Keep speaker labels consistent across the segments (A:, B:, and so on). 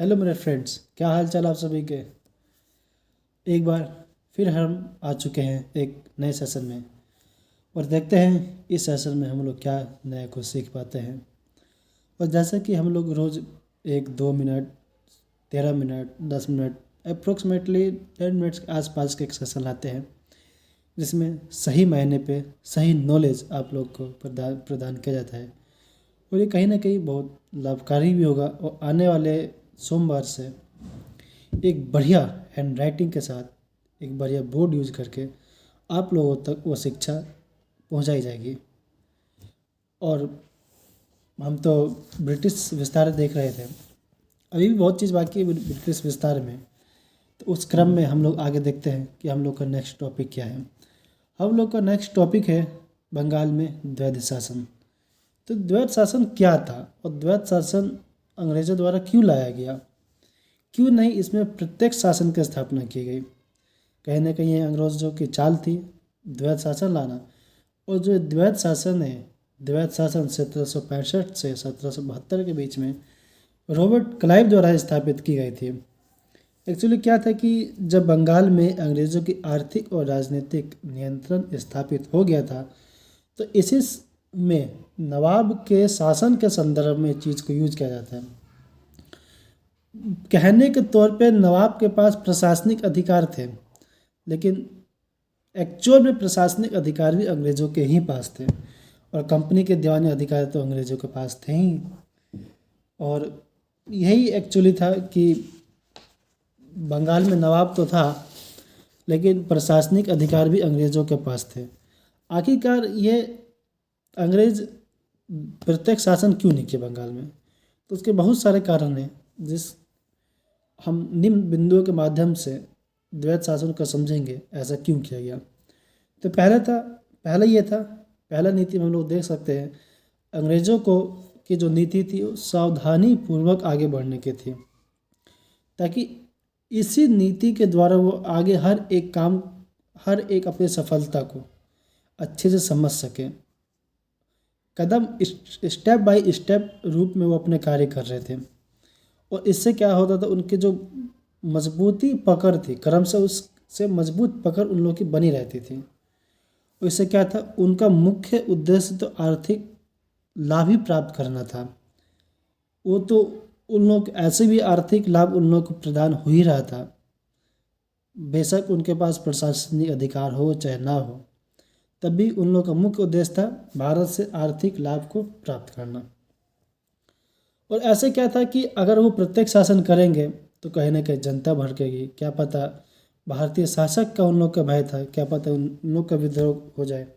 A: Hello मेरे friends, क्या हाल चाल आप सभी के। एक बार फिर हम आ चुके हैं एक नए सेशन में। और देखते हैं इस सेशन में हम लोग क्या नया कुछ सीख पाते हैं। और जैसा कि हम लोग रोज़ 1-2 minute, 13 minute, 10 minute, approximately 10 minutes के आसपास के एक सेशन लाते हैं, जिसमें सही मायने पे सही नॉलेज आप लोग को प्रदान प्रदान किया जाता है। और ये कहीं ना कहीं बहुत लाभकारी भी होगा। और आने वाले सोमवार से एक बढ़िया हैंड राइटिंग के साथ एक बढ़िया बोर्ड यूज करके आप लोगों तक वो शिक्षा पहुंचाई जाएगी। और हम तो ब्रिटिश विस्तार देख रहे थे, अभी भी बहुत चीज़ बाकी है ब्रिटिश विस्तार में। तो उस क्रम में हम लोग आगे देखते हैं कि हम लोग का नेक्स्ट टॉपिक क्या है। हम लोग का नेक्स्ट टॉपिक है बंगाल में द्वैध शासन। तो द्वैध शासन क्या था और द्वैध शासन अंग्रेज़ों द्वारा क्यों लाया गया, क्यों नहीं इसमें प्रत्यक्ष शासन की स्थापना की गई। कहीं ना कहीं ये अंग्रेज़ों की चाल थी द्वैध शासन लाना। और जो द्वैध शासन है, द्वैध शासन 1765 से 1772 के बीच में रॉबर्ट क्लाइव द्वारा स्थापित की गई थी। एक्चुअली क्या था कि जब बंगाल में अंग्रेज़ों की आर्थिक और राजनीतिक नियंत्रण स्थापित हो गया था, तो इसी में नवाब के शासन के संदर्भ में चीज़ को यूज किया जाता है। कहने के तौर पे नवाब के पास प्रशासनिक अधिकार थे, लेकिन एक्चुअल में प्रशासनिक अधिकार भी अंग्रेज़ों के ही पास थे। और कंपनी के दीवानी अधिकार तो अंग्रेज़ों के पास थे ही। और यही एक्चुअली था कि बंगाल में नवाब तो था, लेकिन प्रशासनिक अधिकार भी अंग्रेज़ों के पास थे। आखिरकार ये अंग्रेज़ प्रत्यक्ष शासन क्यों नहीं किए बंगाल में, तो उसके बहुत सारे कारण हैं, जिस हम निम्न बिंदुओं के माध्यम से द्वैध शासन को समझेंगे ऐसा क्यों किया गया। तो पहला नीति में हम लोग देख सकते हैं, अंग्रेज़ों को की जो नीति थी वो सावधानी पूर्वक आगे बढ़ने की थी, ताकि इसी नीति के द्वारा वो आगे हर एक अपनी सफलता को अच्छे से समझ सके। कदम स्टेप बाय स्टेप रूप में वो अपने कार्य कर रहे थे। और इससे क्या होता था, उनकी जो मजबूती पकड़ थी क्रम से उससे मजबूत पकड़ उन लोगों की बनी रहती थी। और इससे क्या था, उनका मुख्य उद्देश्य तो आर्थिक लाभ ही प्राप्त करना था। वो तो उन लोग ऐसे भी आर्थिक लाभ उन लोगों को प्रदान हो ही रहा था, बेशक उनके पास प्रशासनिक अधिकार हो चाहे ना हो। तब भी उन लोगों का मुख्य उद्देश्य था भारत से आर्थिक लाभ को प्राप्त करना। और ऐसे क्या था कि अगर वो प्रत्यक्ष शासन करेंगे तो कहीं ना कहीं जनता भड़केगी, क्या पता भारतीय शासक का उन लोग का भय था, क्या पता उन लोग का विद्रोह हो जाए।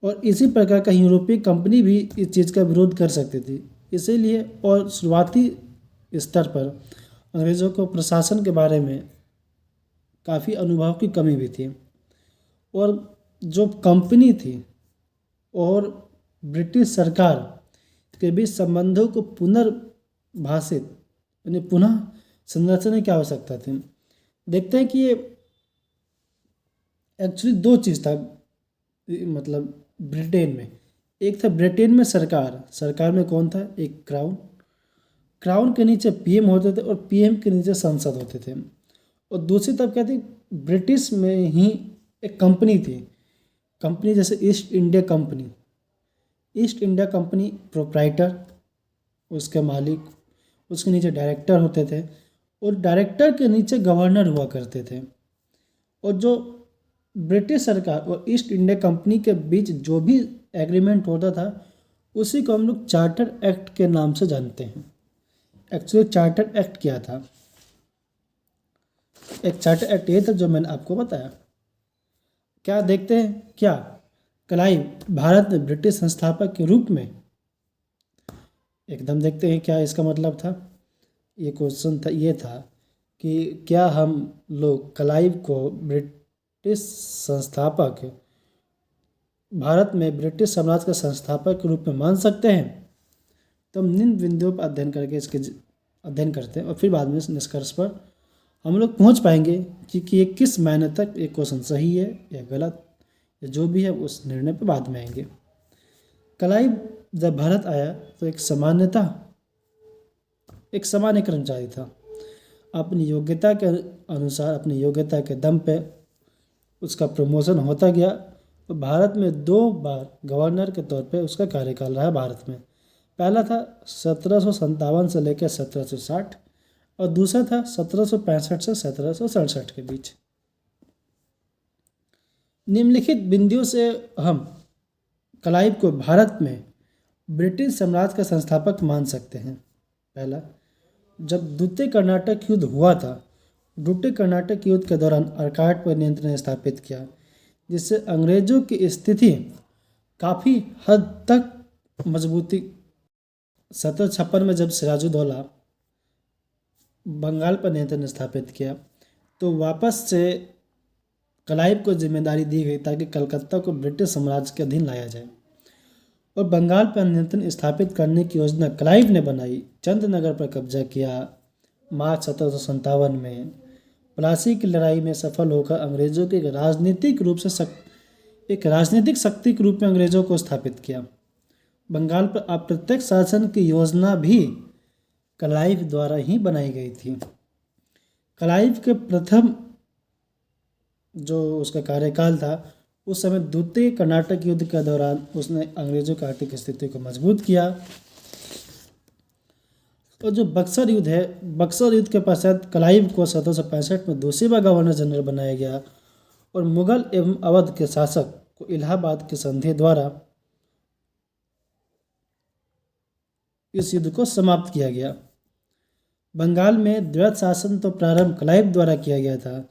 A: और इसी प्रकार का यूरोपीय कंपनी भी इस चीज़ का विरोध कर सकती थी। इसीलिए और शुरुआती स्तर पर अंग्रेज़ों को प्रशासन के बारे में काफ़ी अनुभव की कमी भी थी। और जो कंपनी थी और ब्रिटिश सरकार के बीच संबंधों को पुनर्भाषित यानी पुनः संरचना की आवश्यकता थी। देखते हैं कि ये एक्चुअली दो चीज़ था, मतलब ब्रिटेन में एक था, ब्रिटेन में सरकार में कौन था, एक क्राउन के नीचे पीएम होते थे और पीएम के नीचे संसद होते थे। और दूसरी तरफ क्या थी, ब्रिटिश में ही एक कंपनी थी, कंपनी जैसे ईस्ट इंडिया कंपनी प्रोप्राइटर, उसके मालिक, उसके नीचे डायरेक्टर होते थे और डायरेक्टर के नीचे गवर्नर हुआ करते थे। और जो ब्रिटिश सरकार और ईस्ट इंडिया कंपनी के बीच जो भी एग्रीमेंट होता था, उसी को हम लोग चार्टर एक्ट के नाम से जानते हैं। एक्चुअली चार्टर एक्ट क्या था, एक चार्टर एक्ट ये था जो मैंने आपको बताया। क्या देखते हैं, क्या क्लाइव भारत में ब्रिटिश संस्थापक के रूप में, एकदम देखते हैं क्या इसका मतलब था। ये क्वेश्चन था, ये था कि क्या हम लोग क्लाइव को ब्रिटिश संस्थापक, भारत में ब्रिटिश साम्राज्य के संस्थापक के रूप में मान सकते हैं। तो हम निम्न बिंदुओं पर अध्ययन करते हैं और फिर बाद में इस निष्कर्ष पर हम लोग पहुंच पाएंगे कि ये किस मायने तक ये क्वेश्चन सही है या गलत, या जो भी है उस निर्णय पर बाद में आएंगे। क्लाइव जब भारत आया तो एक एक सामान्य कर्मचारी था। अपनी योग्यता के अनुसार, अपनी योग्यता के दम पे उसका प्रमोशन होता गया और भारत में 2 बार गवर्नर के तौर पे उसका कार्यकाल रहा भारत में। पहला था 1757 से लेकर 1760 और दूसरा था 1765 से 1767 के बीच। निम्नलिखित बिंदुओं से हम क्लाइव को भारत में ब्रिटिश साम्राज्य का संस्थापक मान सकते हैं। पहला, जब द्वितीय कर्नाटक युद्ध हुआ था, द्वितीय कर्नाटक युद्ध के दौरान अर्काट पर नियंत्रण स्थापित किया, जिससे अंग्रेजों की स्थिति काफ़ी हद तक मजबूती। 1756 में जब सिराजुद्दौला बंगाल पर नियंत्रण स्थापित किया तो वापस से क्लाइव को जिम्मेदारी दी गई ताकि कलकत्ता को ब्रिटिश साम्राज्य के अधीन लाया जाए और बंगाल पर नियंत्रण स्थापित करने की योजना क्लाइव ने बनाई। चंदनगर पर कब्जा किया। मार्च 1757 में प्लासी की लड़ाई में सफल होकर अंग्रेजों के एक राजनीतिक शक्ति के रूप में अंग्रेजों को स्थापित किया। बंगाल पर अप्रत्यक्ष शासन की योजना भी क्लाइव द्वारा ही बनाई गई थी। क्लाइव के प्रथम जो उसका कार्यकाल था, उस समय द्वितीय कर्नाटक युद्ध के दौरान उसने अंग्रेजों की आर्थिक स्थिति को मजबूत किया। और जो बक्सर युद्ध है, बक्सर युद्ध के पश्चात क्लाइव को 1765 में दूसरी बार गवर्नर जनरल बनाया गया और मुगल एवं अवध के शासक को इलाहाबाद की संधि द्वारा इस युद्ध को समाप्त किया गया। बंगाल में द्वैत शासन तो प्रारंभ क्लाइव द्वारा किया गया था,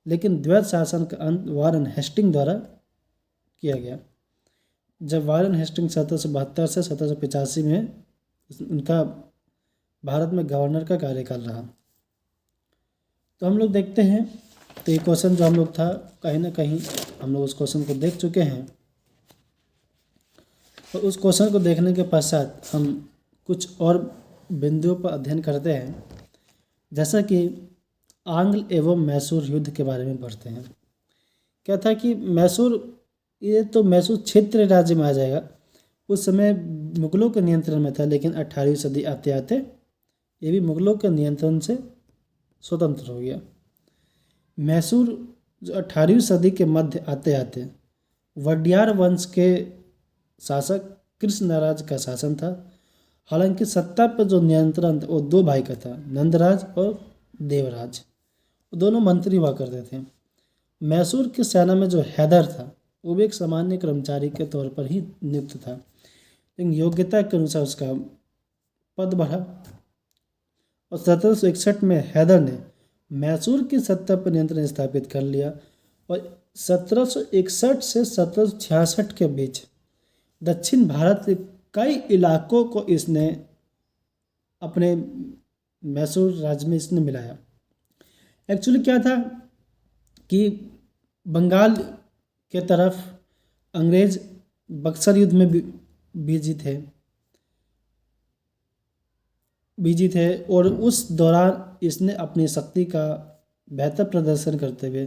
A: लेकिन द्वैत शासन का अंत वारेन हेस्टिंग द्वारा किया गया। जब वारेन हेस्टिंग 1772 से 1785 में उनका भारत में गवर्नर का कार्यकाल रहा। तो हम लोग देखते हैं, तो ये क्वेश्चन जो हम लोग था, कहीं ना कहीं हम लोग उस क्वेश्चन को देख चुके हैं और उस क्वेश्चन को देखने के पश्चात हम कुछ और बिंदुओं पर अध्ययन करते हैं, जैसा कि आंग्ल एवं मैसूर युद्ध के बारे में पढ़ते हैं। क्या था कि मैसूर, ये तो मैसूर क्षेत्र राज्य में आ जाएगा। उस समय मुगलों के नियंत्रण में था, लेकिन 18वीं सदी आते आते ये भी मुगलों के नियंत्रण से स्वतंत्र हो गया। मैसूर जो 18वीं सदी के मध्य आते आते वडियार वंश के शासक कृष्णराज का शासन था। हालांकि सत्ता पर जो नियंत्रण वो 2 भाई का था, नंदराज और देवराज, दोनों मंत्री हुआ करते थे। मैसूर की सेना में जो हैदर था वो भी एक सामान्य कर्मचारी के तौर पर ही नियुक्त था, लेकिन योग्यता के अनुसार उसका पद बढ़ा और 1761 में हैदर ने मैसूर की सत्ता पर नियंत्रण स्थापित कर लिया और 1761 से 1766 के बीच दक्षिण भारत के कई इलाकों को इसने अपने मैसूर राज्य में इसने मिलाया। एक्चुअली क्या था कि बंगाल के तरफ अंग्रेज बक्सर युद्ध में बिजी थे और उस दौरान इसने अपनी शक्ति का बेहतर प्रदर्शन करते हुए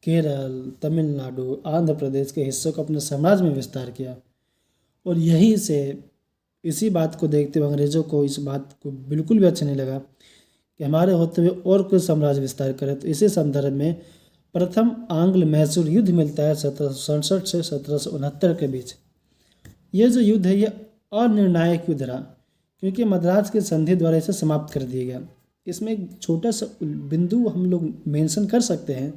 A: केरल, तमिलनाडु, आंध्र प्रदेश के हिस्सों को अपने साम्राज्य में विस्तार किया और यहीं से इसी बात को देखते हुए अंग्रेज़ों को इस बात को बिल्कुल भी अच्छा नहीं लगा कि हमारे होते हुए और कोई साम्राज्य विस्तार करे। तो इसी संदर्भ में प्रथम आंग्ल मैसूर युद्ध मिलता है 1767 से 1769 के बीच। ये जो युद्ध है ये अनिर्णायक युद्ध रहा, क्योंकि मद्रास की संधि द्वारा इसे समाप्त कर दिया गया। इसमें एक छोटा सा बिंदु हम लोग मेंशन कर सकते हैं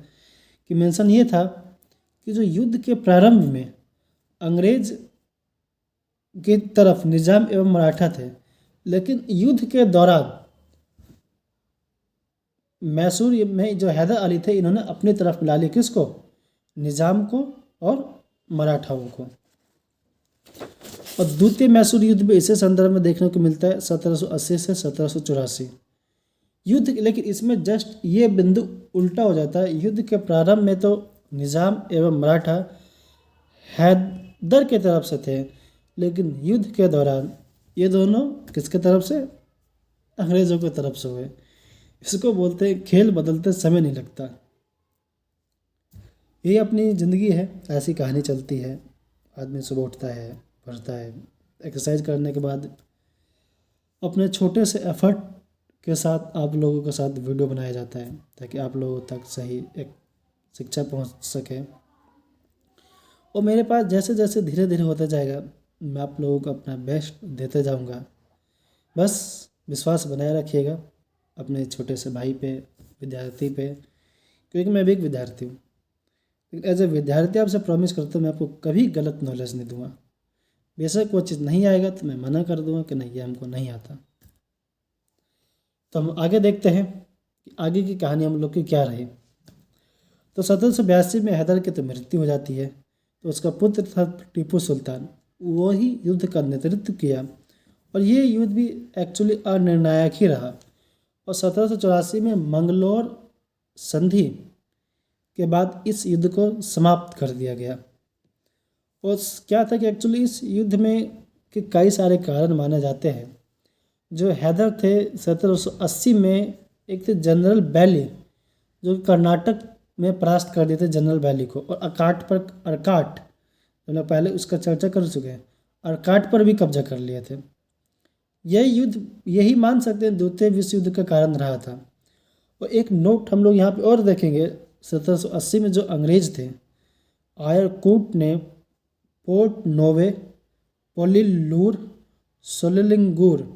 A: कि मेंशन ये था कि जो युद्ध के प्रारंभ में अंग्रेज की तरफ निजाम एवं मराठा थे, लेकिन युद्ध के दौरान मैसूर में जो हैदर अली थे इन्होंने अपनी तरफ मिला लिया, किसको? निजाम को और मराठाओं को। और द्वितीय मैसूर युद्ध भी इसी संदर्भ में देखने को मिलता है 1780 से 1784 युद्ध। लेकिन इसमें जस्ट ये बिंदु उल्टा हो जाता है। युद्ध के प्रारंभ में तो निजाम एवं मराठा हैदर के तरफ से थे, लेकिन युद्ध के दौरान ये दोनों किसके तरफ से? अंग्रेज़ों की तरफ से हुए। इसको बोलते हैं खेल बदलते समय नहीं लगता। ये अपनी ज़िंदगी है, ऐसी कहानी चलती है। आदमी सुबह उठता है, पढ़ता है, एक्सरसाइज करने के बाद अपने छोटे से एफर्ट के साथ आप लोगों के साथ वीडियो बनाया जाता है ताकि आप लोगों तक सही एक शिक्षा पहुंच सके। और मेरे पास जैसे जैसे धीरे धीरे होता जाएगा मैं आप लोगों को अपना बेस्ट देते जाऊंगा। बस विश्वास बनाए रखिएगा अपने छोटे से भाई पे, विद्यार्थी पे, क्योंकि मैं भी एक विद्यार्थी हूँ। लेकिन एज ए विद्यार्थी आपसे प्रॉमिस करता हूँ मैं आपको कभी गलत नॉलेज नहीं दूंगा। बेशक वो चीज़ नहीं आएगा तो मैं मना कर दूंगा कि नहीं ये हमको नहीं आता। तो हम आगे देखते हैं कि आगे की कहानी हम लोग की क्या रही। तो 1782 में हैदर की तो मृत्यु हो जाती है। तो उसका पुत्र था टीपू सुल्तान, वो ही युद्ध का नेतृत्व किया और ये युद्ध भी एक्चुअली अनिर्णायक ही रहा। और 1784 में मंगलोर संधि के बाद इस युद्ध को समाप्त कर दिया गया। और क्या था कि एक्चुअली इस युद्ध में के कई सारे कारण माने जाते हैं। जो हैदर थे 1780 में, एक थे जनरल बैली जो कर्नाटक में परास्त कर दिए थे जनरल बैली को, और अर्काट जो मैं पहले उसका चर्चा कर चुके हैं, अर्काट पर भी कब्जा कर लिए थे। यह युद्ध यही मान सकते हैं द्वितीय विश्व युद्ध का कारण रहा था। और एक नोट हम लोग यहाँ पे और देखेंगे, 1780 में जो अंग्रेज थे आयरकूट ने पोर्ट नोवे, पोलिलूर, सोलिंगुर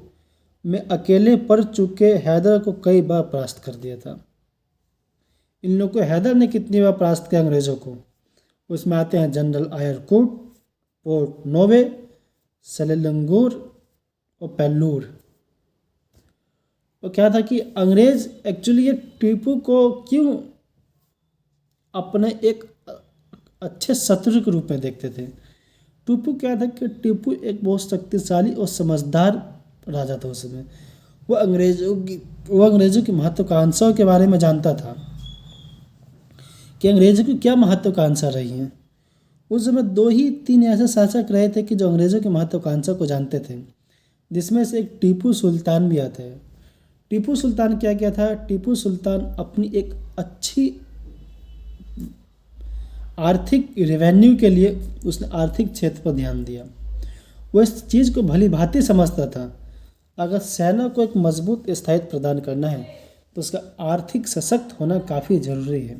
A: में अकेले पड़ चुके हैदर को कई बार परास्त कर दिया था। इन लोगों को हैदर ने कितनी बार परास्त किया अंग्रेज़ों को, उसमें आते हैं जनरल आयरकूट, पोर्ट नोवे, सोलिंगुर और पेल्लूर। और क्या था कि अंग्रेज एक्चुअली ये टीपू को क्यों अपने एक अच्छे शत्रु के रूप में देखते थे। टीपू क्या था कि टीपू एक बहुत शक्तिशाली और समझदार राजा था उस समय। वो अंग्रेज़ों की महत्वाकांक्षाओं के बारे में जानता था कि अंग्रेज़ों की क्या महत्वाकांक्षा रही हैं। उस समय 2 ही 3 ऐसे शासक रहे थे कि जो अंग्रेज़ों की महत्वाकांक्षा को जानते थे, जिसमें से एक टीपू सुल्तान भी आता है। टीपू सुल्तान क्या किया था, टीपू सुल्तान अपनी एक अच्छी आर्थिक रेवेन्यू के लिए उसने आर्थिक क्षेत्र पर ध्यान दिया। वो इस चीज़ को भली भांति समझता था, अगर सेना को एक मजबूत स्थायित्व प्रदान करना है तो उसका आर्थिक सशक्त होना काफ़ी ज़रूरी है।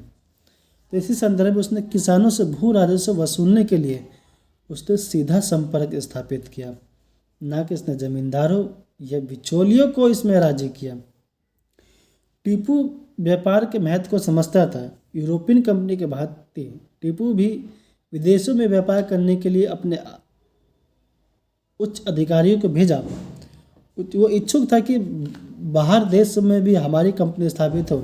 A: तो इसी संदर्भ में उसने किसानों से भू राजस्व वसूलने के लिए उसने सीधा संपर्क स्थापित किया, ना कि इसने जमींदारों या बिचौलियों को इसमें राजी किया। टीपू व्यापार के महत्व को समझता था। यूरोपियन कंपनी के भांति टीपू भी विदेशों में व्यापार करने के लिए अपने उच्च अधिकारियों को भेजा। वो इच्छुक था कि बाहर देश में भी हमारी कंपनी स्थापित हो,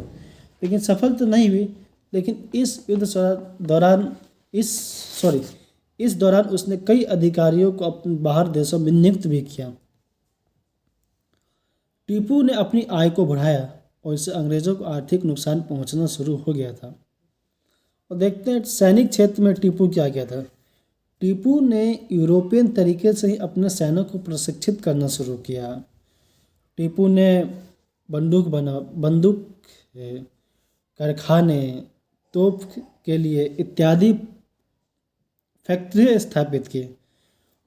A: लेकिन सफल तो नहीं हुई। लेकिन इस युद्ध इस दौरान उसने कई अधिकारियों को अपने बाहर देशों में नियुक्त भी किया। टीपू ने अपनी आय को बढ़ाया और इससे अंग्रेज़ों को आर्थिक नुकसान पहुंचना शुरू हो गया था। और देखते हैं सैनिक क्षेत्र में टीपू क्या किया था। टीपू ने यूरोपियन तरीके से ही अपने सैनिकों को प्रशिक्षित करना शुरू किया। टीपू ने बंदूक कारखाने, तोप के लिए इत्यादि फैक्ट्री स्थापित की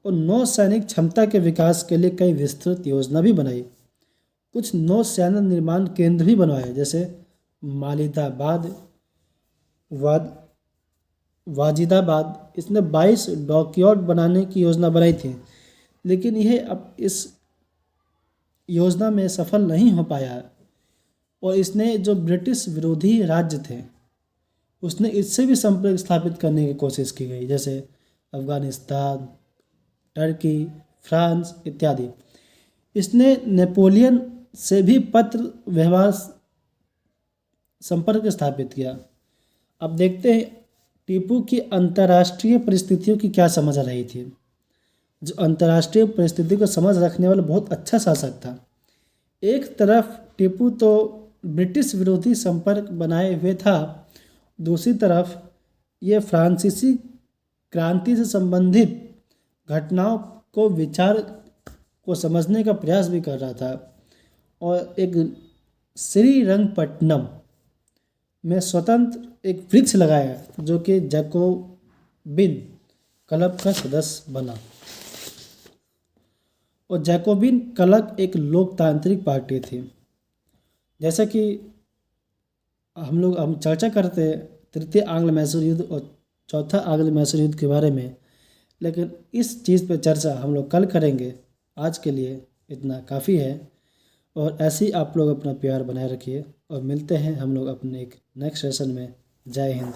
A: और नौसैनिक क्षमता के विकास के लिए कई विस्तृत योजना भी बनाई। कुछ नौसेना निर्माण केंद्र भी बनवाए, जैसे मालिदाबाद, वाजिदाबाद। इसने 22 डॉकयार्ड बनाने की योजना बनाई थी, लेकिन यह अब इस योजना में सफल नहीं हो पाया। और इसने जो ब्रिटिश विरोधी राज्य थे उसने इससे भी संपर्क स्थापित करने की कोशिश की गई, जैसे अफगानिस्तान, टर्की, फ्रांस इत्यादि। इसने नेपोलियन से भी पत्र व्यवहार संपर्क स्थापित किया। अब देखते हैं टीपू की अंतर्राष्ट्रीय परिस्थितियों की क्या समझ रही थी। जो अंतर्राष्ट्रीय परिस्थिति को समझ रखने वाला बहुत अच्छा शासक था। एक तरफ टीपू तो ब्रिटिश विरोधी संपर्क बनाए हुए था, दूसरी तरफ ये फ्रांसीसी क्रांति से संबंधित घटनाओं को विचार को समझने का प्रयास भी कर रहा था। और एक श्रीरंगपट्टनम में स्वतंत्र एक वृक्ष लगाया जो कि जैकोबिन क्लब का सदस्य बना। और जैकोबिन क्लब एक लोकतांत्रिक पार्टी थी जैसा कि हम चर्चा करते हैं तृतीय आंग्ल मैसूर युद्ध और चौथा आंग्ल मैसूर युद्ध के बारे में, लेकिन इस चीज़ पे चर्चा हम लोग कल करेंगे। आज के लिए इतना काफ़ी है। और ऐसे ही आप लोग अपना प्यार बनाए रखिए और मिलते हैं हम लोग अपने एक नेक्स्ट सेशन में। जय हिंद।